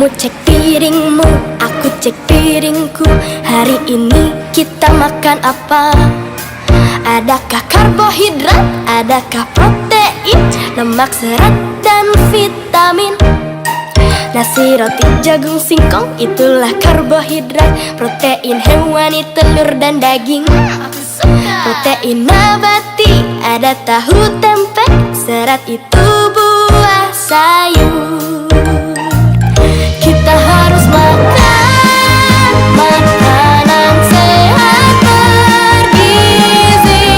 Kamu cek piringmu, aku cek piringku. Hari ini kita makan apa? Adakah karbohidrat, adakah protein, lemak, serat, dan vitamin? Nasi, roti, jagung, singkong, itulah karbohidrat. Protein hewani, telur, dan daging. Protein nabati, ada tahu, tempe. Serat itu buah, sayur. Kita harus makan makanan sehat bergizi,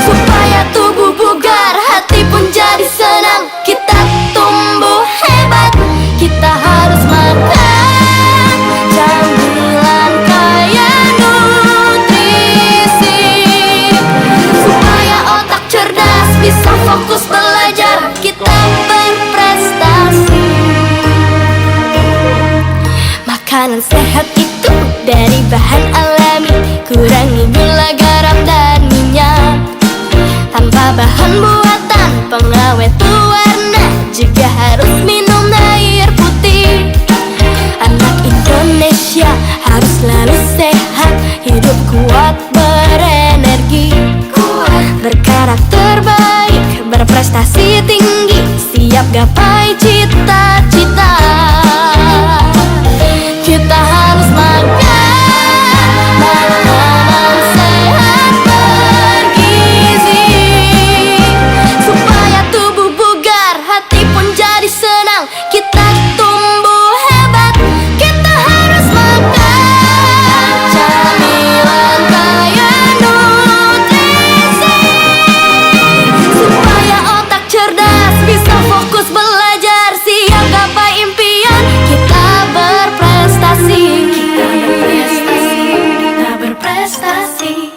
supaya tubuh bugar, hati pun jadi senang. Kita tumbuh hebat. Kita harus makan camilan kaya nutrisi, supaya otak cerdas, bisa fokus belajar, kita berprestasi. Makanan sehat itu dari bahan alami, kurangi gula, garam, dan minyak. Tanpa bahan buatan, pengawet warna, juga harus minum air putih. Anak Indonesia harus selalu sehat, hidup kuat, berenergi, berkarakter baik, berprestasi tinggi, siap gapai cita-cita. Kita harus makan makanan sehat bergizi, supaya tubuh bugar, hati pun jadi senang. Kita tumbuh hebat. Kita harus makan camilan kaya nutrisi, supaya otak cerdas, bisa fokus belajar, siap gapai impian. Kita berprestasi. Kita berprestasi.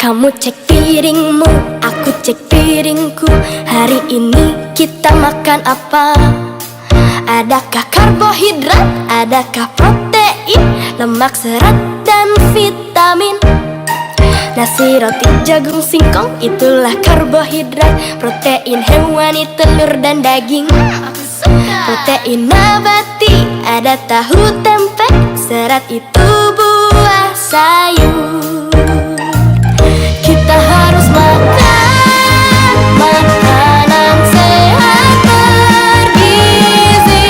Kamu cek piringmu, aku cek piringku. Hari ini kita makan apa? Adakah karbohidrat, adakah protein, lemak, serat, dan vitamin? Nasi, roti, jagung, singkong, itulah karbohidrat. Protein hewani, telur, dan daging. Protein nabati, ada tahu, tempe. Serat itu buah, sayur. Kita harus makan makanan sehat bergizi,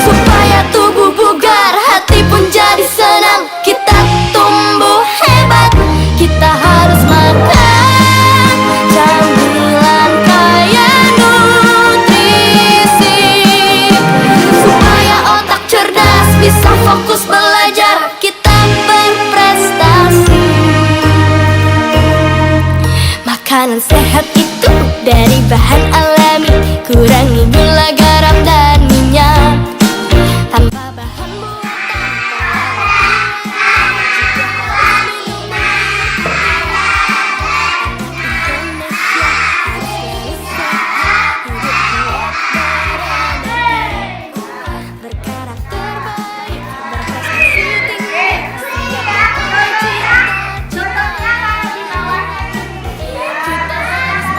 supaya tubuh bugar, hati pun jadi senang. Kita tumbuh hebat. Kita harus makan camilan kaya nutrisi, supaya otak cerdas, bisa fokus belajar, kita berprestasi. Makanan sehat itu dari bahan alami, kurangi gula, garam, dan minyak. Tanpa bahan berkarakter baik, berprestasi tinggi, siap gapai cita-cita. Kita harus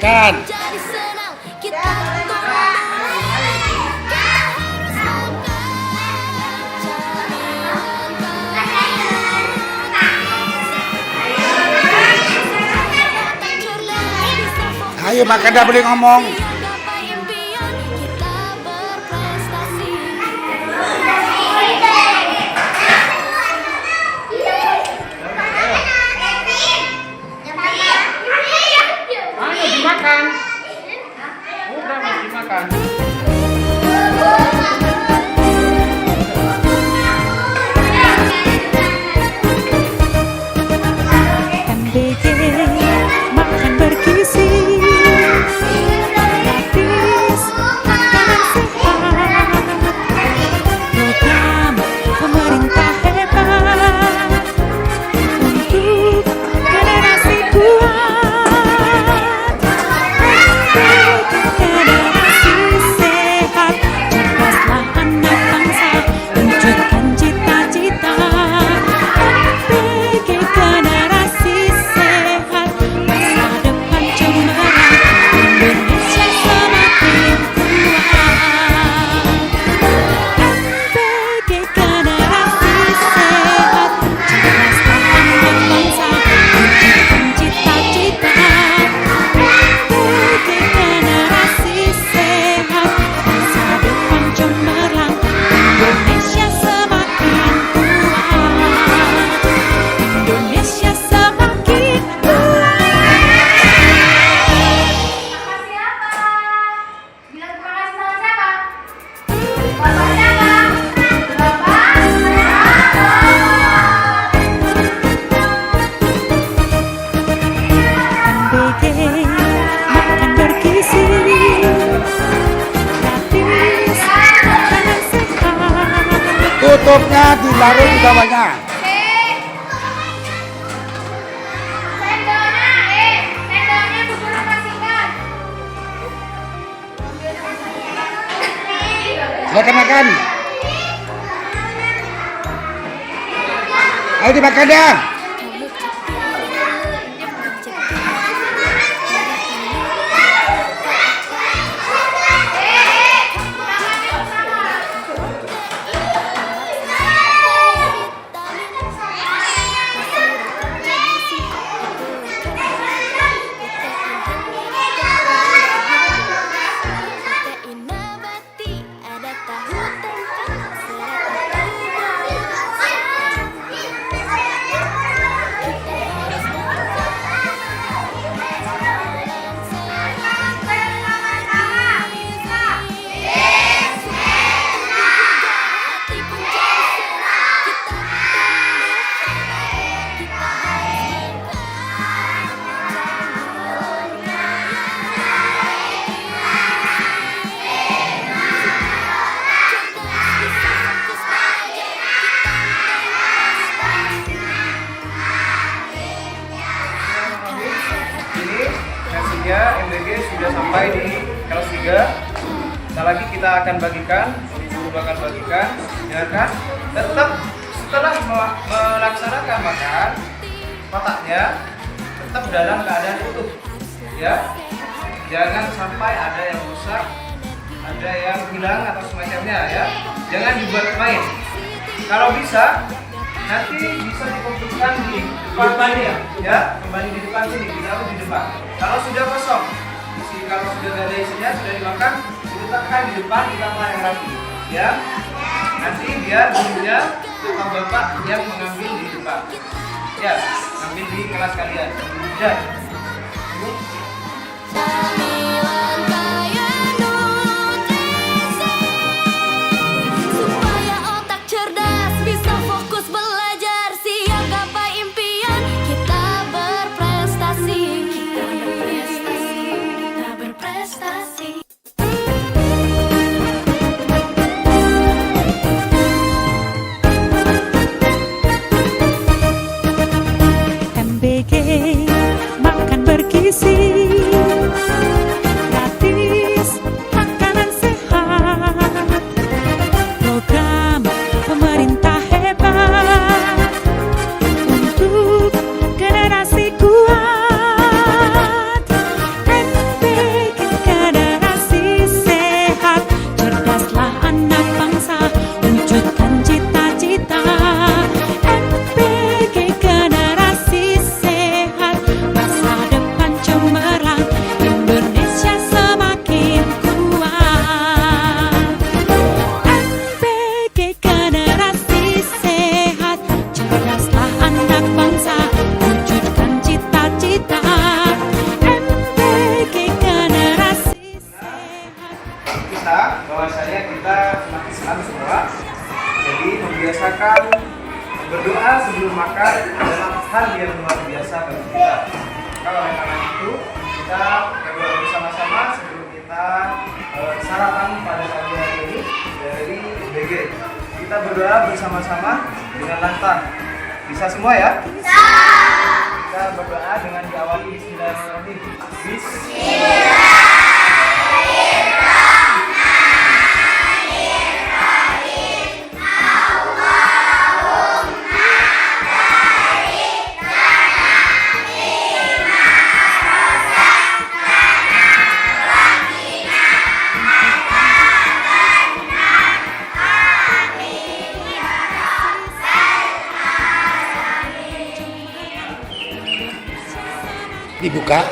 Makan. jadi senang. Kita Ayo makan, dah boleh ngomong. Ayo dimakan. Udah mau dimakan. MBG makan bergizi. Tutupnya ditaruh di bawahnya. Sendoknya bubur kasihkan. Silakan makan. Ayo dimakan dah. MBG sudah sampai di kelas 3. Sebentar lagi kita akan bagikan, guru bakal bagikan, ya kan? Tetap setelah melaksanakan makan, kotaknya tetap dalam keadaan utuh, ya. Jangan sampai ada yang rusak, ada yang hilang atau semacamnya, ya. Jangan dibuat main. Kalau bisa, nanti bisa dikumpulkan di depan ya, kembali di depan sini, ditaruh di depan. Kalau sudah kosong, kalau sudah tidak ada isinya, sudah dimakan, diletakkan di depan di kamar yang rapi, ya. Nanti biar gurunya atau bapak yang mengambil di depan, ya, ambil di kelas kalian. Dan Camilan kaya nutrisi supaya otak cerdas bisa fokus belajar. Siap gapai impian, kita berprestasi. Kita berprestasi. MBG makan bergizi, gratis makanan sehat, program pemerintah hebat untuk generasi kuat. MBG generasi sehat, cerdaslah anak bangsa, wujudkan cita-cita. MBG generasi sehat, masa depan cemerlang, Indonesia semakin kuat. MBG generasi sehat, cerdaslah anak bangsa, wujudkan cita-cita. MBG generasi sehat. kita bahwasanya kita umat Islam semua, jadi membiasakan berdoa sebelum makan adalah hal yang luar biasa bagi kita. Kalau oleh karena itu kita berdoa bersama-sama sebelum kita sarapan pada pagi hari ini dari BG. Kita berdoa bersama-sama dengan lantang. Bisa semua ya? Bisa. Kita berdoa dengan diawali Bismillahirrahmanirrahim. Dibuka.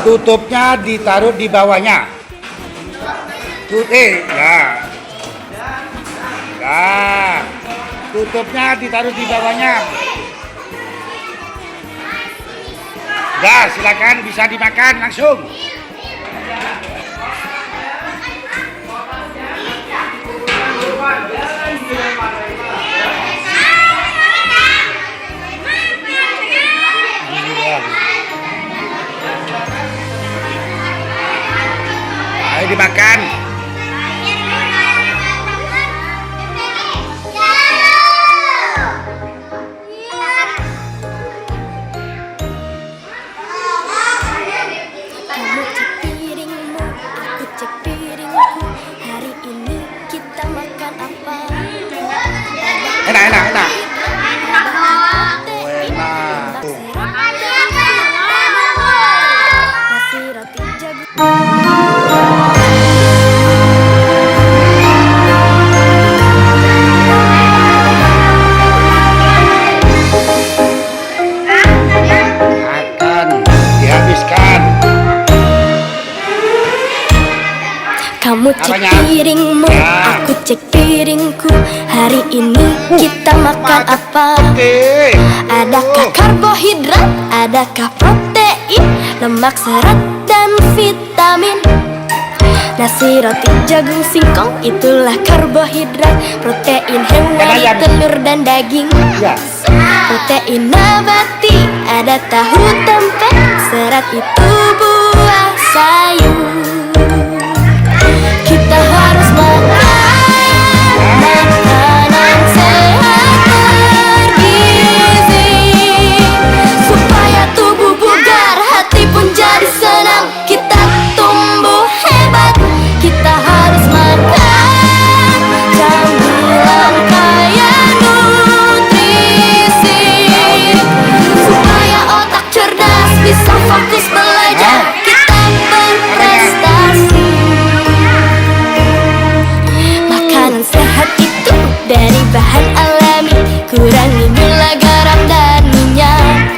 Tutupnya ditaruh di bawahnya. Ya. Ya. Tutupnya ditaruh di bawahnya. Dah, silakan bisa dimakan langsung. Ayo dimakan. Kamu cek Apanya? piringmu, Ya. aku cek piringku. Hari ini kita makan apa? Oke. Adakah karbohidrat, adakah protein, lemak, serat, dan vitamin? Nasi, roti, jagung, singkong, itulah karbohidrat. Protein hewani, ayam. telur, dan daging. Ya. Protein nabati, ada tahu, tempe. Serat itu buah sayur. Kita harus makan makanan sehat bergizi, supaya tubuh bugar, hati pun jadi senang. Kita tumbuh hebat. Kita harus makan camilan kaya nutrisi, supaya otak cerdas bisa fokus belajar. Kita berprestasi. Makanan sehat itu dari bahan alami, kurangi gula, garam, dan minyak.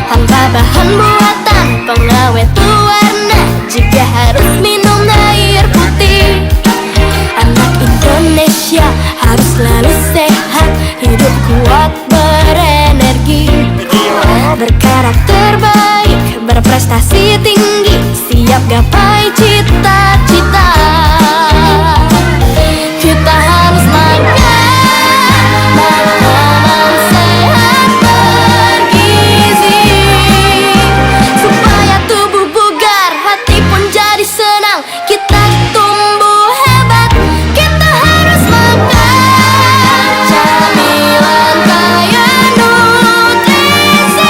Tanpa bahan buatan, pengawet warna, juga harus minum air putih. Anak Indonesia harus selalu sehat, hidup kuat, berenergi, berkarakter baik, berprestasi tinggi, siap gapai cita-cita. Kita harus makan makanan sehat bergizi, supaya tubuh bugar, hati pun jadi senang. Kita tumbuh hebat. Kita harus makan camilan kaya nutrisi,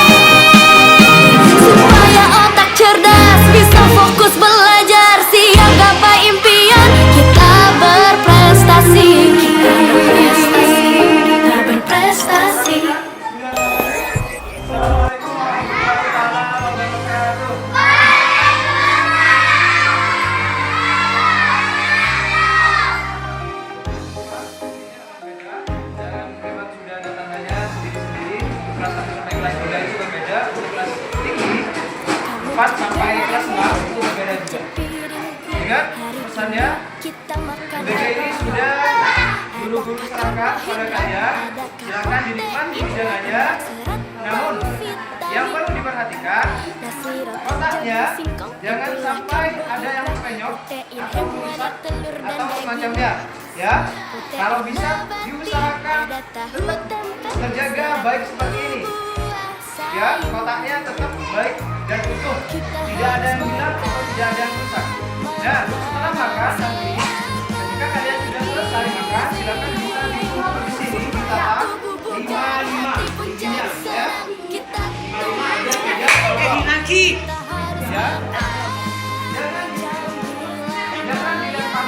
supaya otak cerdas bisa fokus belajar, siap gapai impian. Kita berprestasi. Kita berprestasi. Kita berprestasi. Assalamualaikum warahmatullahi wabarakatuh. Dan memang sudah ada tandanya sendiri-sendiri. Kelas 1 sampai kelas 3 itu berbeda. Untuk kelas tinggi 4 sampai kelas 6 itu berbeda juga. Ingat pesannya, Kita makan UBG ini sudah guru-guru serahkan pada kalian. Silakan dinikmati hidangannya. Namun yang perlu diperhatikan, otaknya jangan sampai ada yang penyok atau rusak atau semacamnya, ya. Kalau bisa diusahakan terjaga baik seperti ini, ya. Kotaknya tetap baik dan utuh, tidak ada yang hilang atau tidak ada yang rusak. Nah, setelah makan nanti, ketika kalian sudah selesai makan, silakan bisa duduk di sini di tapak 5-5 isinya, ya. 5-5 aja, ya. Ya. Jangan dilempar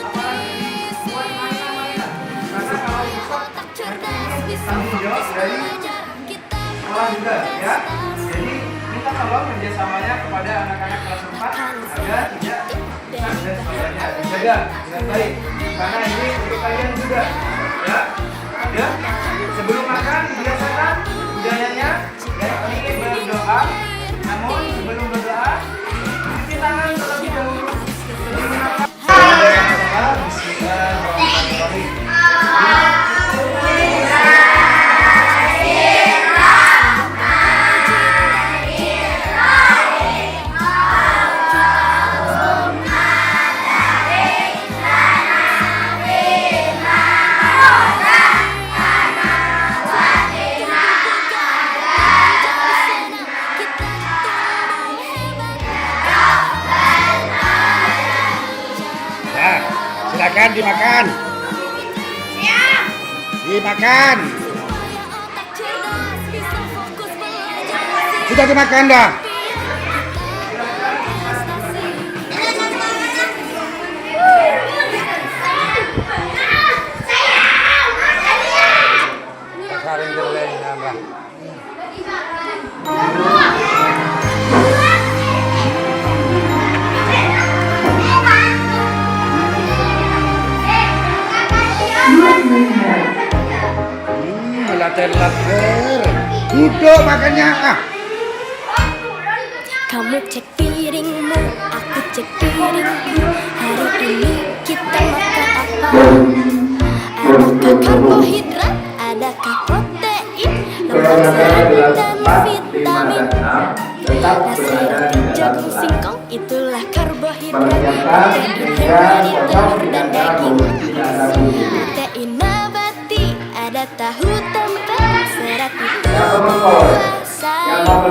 apalagi dibuat mainan-mainan. Karena kalau besok tanggung jawab dari sekolah juga, ya. Jadi minta tolong kerjasamanya kepada anak-anak kelas 4 agar tidak dan sebagainya dijaga dengan baik. Karena ini untuk kalian juga, ya. Ya. Sebelum makan biasakan budayanya yakni berdoa. Namun sebelum berdoa, cuci tangan terlebih dahulu sebelum makan. Bismillahirrahmanirrahim. Nah, silakan dimakan. Dimakan. Sudah dimakan dah. Saring jelek nambah. Melater-later. Duduk makannya. Kamu cek piringmu, aku cek piringku. Hari ini kita makan apa? Adakah karbohidrat? Adakah protein? Lemak, serat, dan vitamin. Nasi, roti, jagung, singkong, itulah karbohidrat. Protein hewani, telur, dan daging. Protein nabati, ada tahu, tempe, serat itu buah, sayur.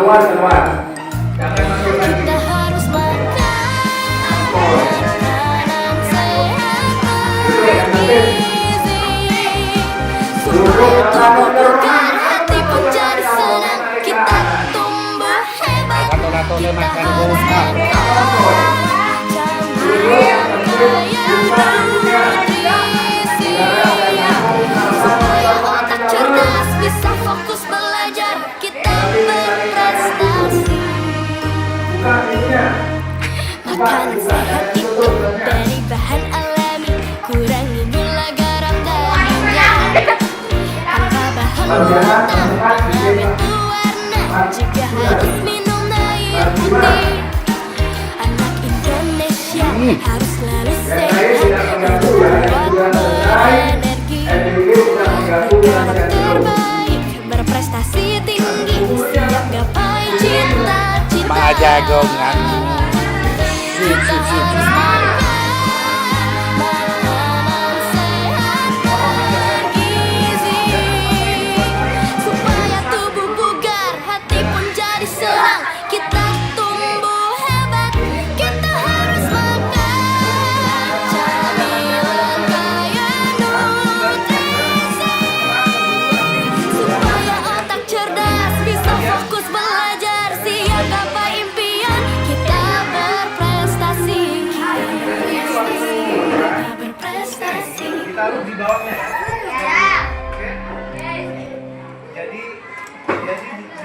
Kita harus makan makanan sehat bergizi supaya tubuh bugar, hati pun jadi senang. Kita tumbuh hebat. Rato-rato Kita makan harus bola. makan campuran kaya nutrisi supaya otak cerdas bisa fokus belajar. Kita berprestasi. Makanan sehat itu dari bahan alami, kurangi gula, garam, dan minyak. Tanpa bahan mentah, pengawet pewarna, juga harus minum air putih. Anak Indonesia harus selalu sehat, kuat berenergi. Negara terbaik, berprestasi tinggi, siap gapai cita-cita. Pak Jagongan. Kita harus makan makanan sehat bergizi supaya tubuh bugar, hati pun jadi senang. Kita tumbuh hebat. Kita harus makan camilan kaya nutrisi supaya otak cerdas bisa fokus belajar, siap gapai impian. Kita berprestasi. Taruh di bawahnya ya. Oke. Jadi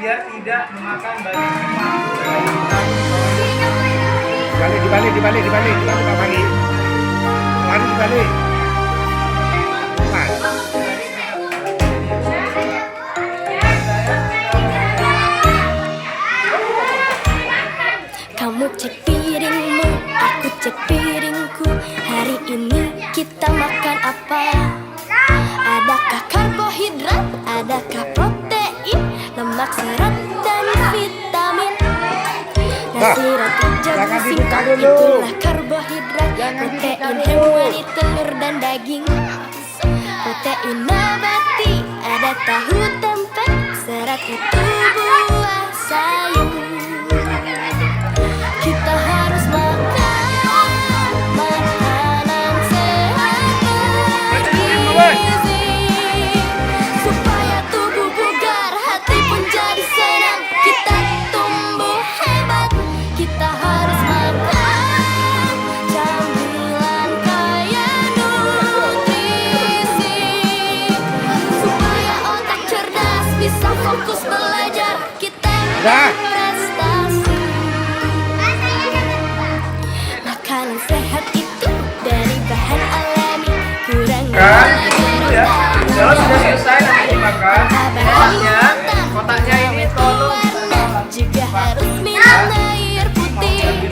biar tidak memakan banyak Dibalik Pak Pagi. Lari dibalik. Mas. Kamu cek piringmu, aku cek piringku. Hari ini kita makan apa? Adakah karbohidrat? Adakah protein? Lemak, serat, dan vitamin. Nasi, roti, jagung, singkong, itulah karbohidrat. Protein hewani, telur, dan daging. Protein nabati, ada tahu, tempe, serat itu buah, sayur. Kita harus makan makanan sehat bergizi supaya tubuh bugar, hati pun jadi senang. Kita tumbuh hebat. Kita harus makan camilan kaya nutrisi supaya otak cerdas bisa fokus belajar. Kita berprestasi. Makanan sehat itu dari bahan alami, kurangi kan dulu ya. Kalau sudah selesai nanti dimakan, kotaknya ini tolong juga harus minum air putih.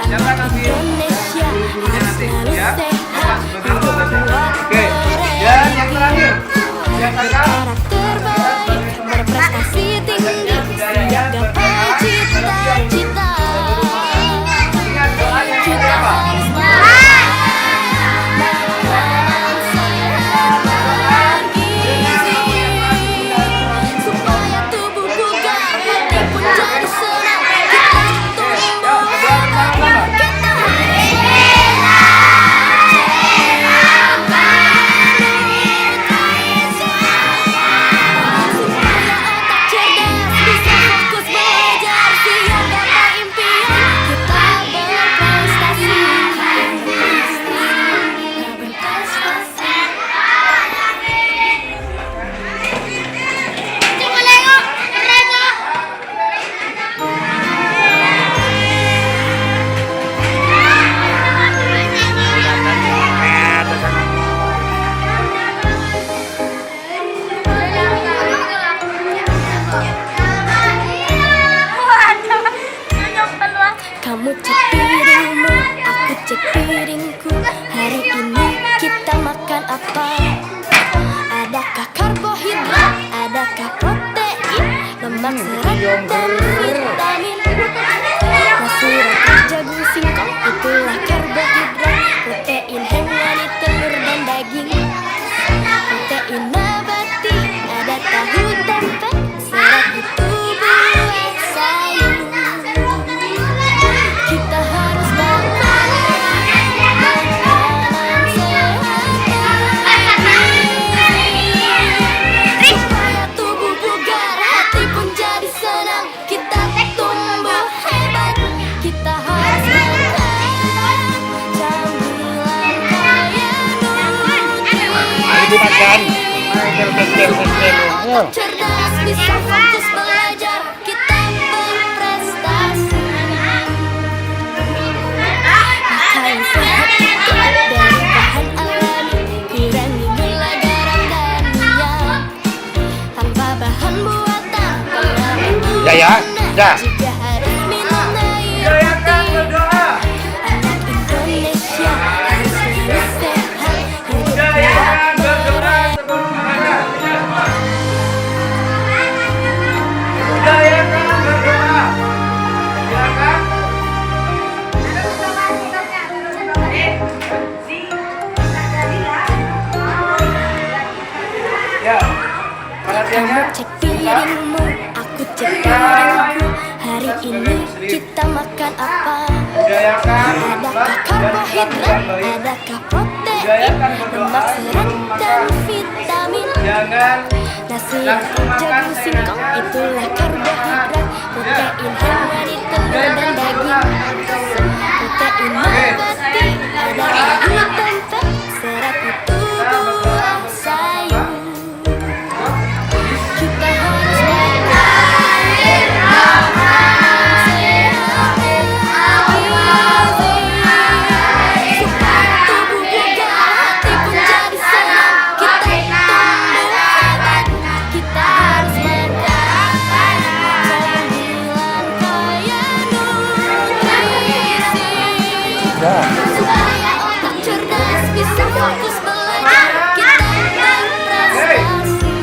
Anak Indonesia harus selalu sehat, kuat Oke. Dan yang terakhir, biasakan negara terbaik, berprestasi tinggi, siap gapai cita-cita. ingat doanya Kita apa? harus makan makanan sehat cek piringku, hari ini kita makan apa? Adakah karbohidrat, adakah protein, lemak, serat, dan vitamin? Nasi, roti, jagung, singkong, itulah karbohidrat. Protein hewani, telur, dan daging. Protein nabati, ada tahu, tempe, serat itu buah sayur. Kita harus makan makanan sehat supaya tubuh bugar, hati pun jadi senang. Kita tumbuh hebat. Kita harus makan camilan kaya nutrisi. Ayo dimakan. Ayo. Cerdas, bisa fokus belajar, kita berprestasi. Makanan sehat itu dari bahan alami, kurangi gula, garam, dan minyak. Tanpa bahan buatan, pengawet Ya, guna, juga harus minum air Jayakan putih. berdoa. Anak Indonesia harus selalu sehat, hidup Jayakan kuat berdoa berat. sebelum makan. Jayakan berdoa. Silakan. Ya, perhatiannya. Kamu cek piringmu, aku cek piringku. Hari ini kita makan apa? Jayakan Adakah karbohidrat, adakah protein, lemak, serat, dan vitamin? Jangan Nasi, roti, jagung, singkong, itulah karbohidrat. Protein hewani, telur, dan daging. Protein nabati, ada tahu, tempe, serat itu buah sayur. Kita harus makan makanan sehat bergizi supaya tubuh bugar, hati pun jadi senang. Kita tumbuh hebat. Kita harus makan camilan kaya nutrisi supaya otak cerdas, bisa fokus belajar. Kita berprestasi.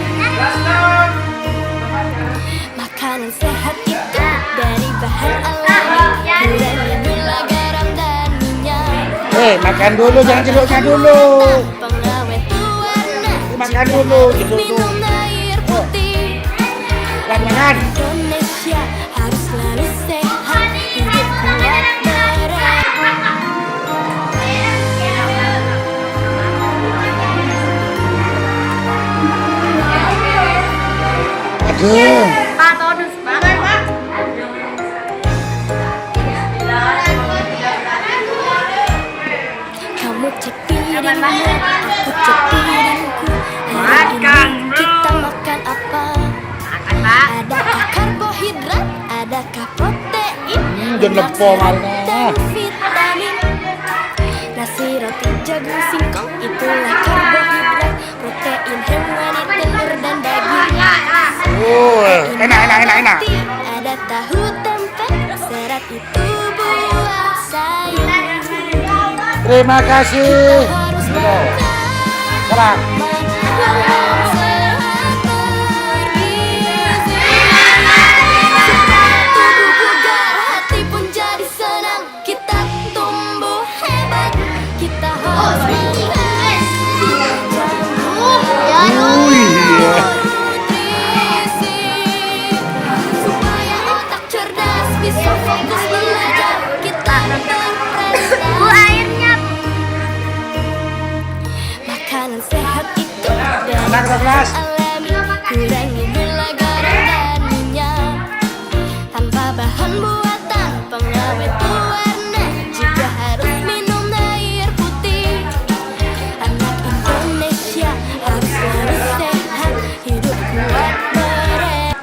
Makanan sehat itu dari bahan alami, kurangi gula, garam, dan minyak. Makan dulu, jangan jeruknya dulu. Pengawet warna, Makan dulu, harus jeruk tuh. minum air putih. Makan. Indonesia harus selalu sehat, hidup kuat berat. Aduh. Kamu cek piringmu, aku cek piringku. Hari ini kita makan apa? Adakah karbohidrat, adakah protein, jangan lemak, lepo, serat, Marina. dan vitamin? Nasi, roti, jagung, singkong, itulah karbohidrat. Protein hewani, telur, dan daging. Enak. Ada tahu, tempe, serat itu buah sayur. Terima kasih. Harus Sekarang. makan makanan sehat bergizi supaya tubuh bugar, hati pun jadi senang. Kita tumbuh hebat. Kita harus makan nutrisi supaya otak cerdas, bisa fokus belajar. Kita berprestasi. Makanan sehat itu dari Anak kelas. alami, kurangi gula, garam, dan minyak. Tanpa bahan buatan, pengawet warna, juga harus minum air putih. Anak Indonesia harus selalu sehat, hidup kuat berat.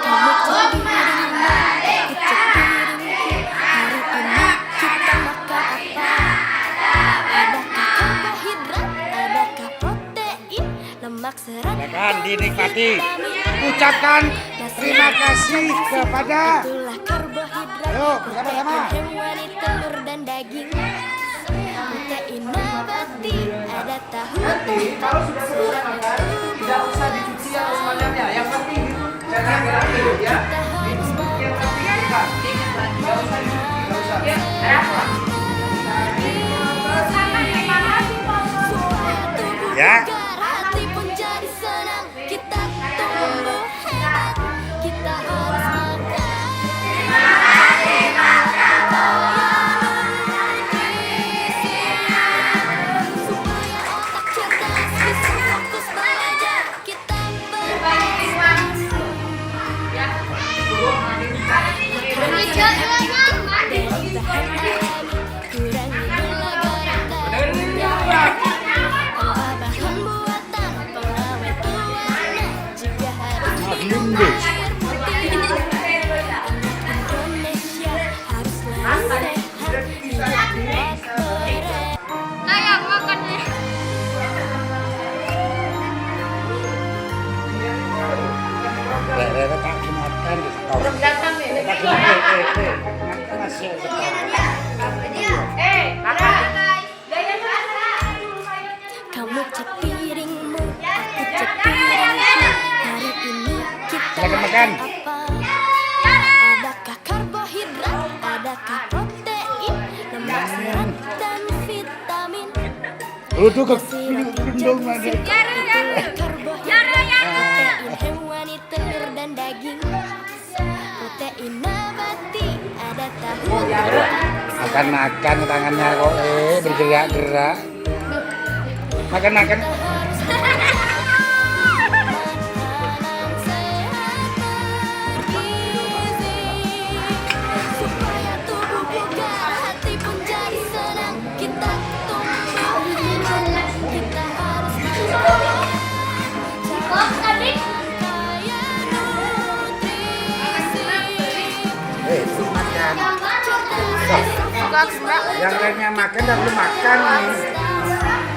Kamu cek piringmu, aku cek piringku. dinikmati. Ucapkan terima kasih kepada. Itulah karbohidrat. Ayo, bersama-sama. Hewani, telur dan daging. Protein nabati, ada tahu. Kalau sudah selesai makan, tidak usah dicuci atau semacamnya. Yang penting itu jangan rapi ya. Ditutup yang rapi kita. Tidak usah dicuci, tidak usah. Ya. Hati pun jadi senang. Kita tumbuh hebat. Kita harus makan. Supaya otak cerdas bisa fokus belajar. Kita Tak dimakan di stop. Masih kamu cek piringmu, aku cek piringku. Hari ini kita Silakan makan. apa? Adakah karbohidrat? Adakah protein? Lemak, serat, dan vitamin. duduk ke gendong lagi. Itulah karbohidrat. Protein hewani, telur dan daging. Protein nabati, ada tahu. Makan tangannya kok bergerak-gerak. Makan. Makanan sehat bergizi supaya tubuh bugar, hati pun jadi senang. Kita tumbuh hebat, kita harus makan. Kaya nutrisi. Yang lainnya makan dan belum makan nih.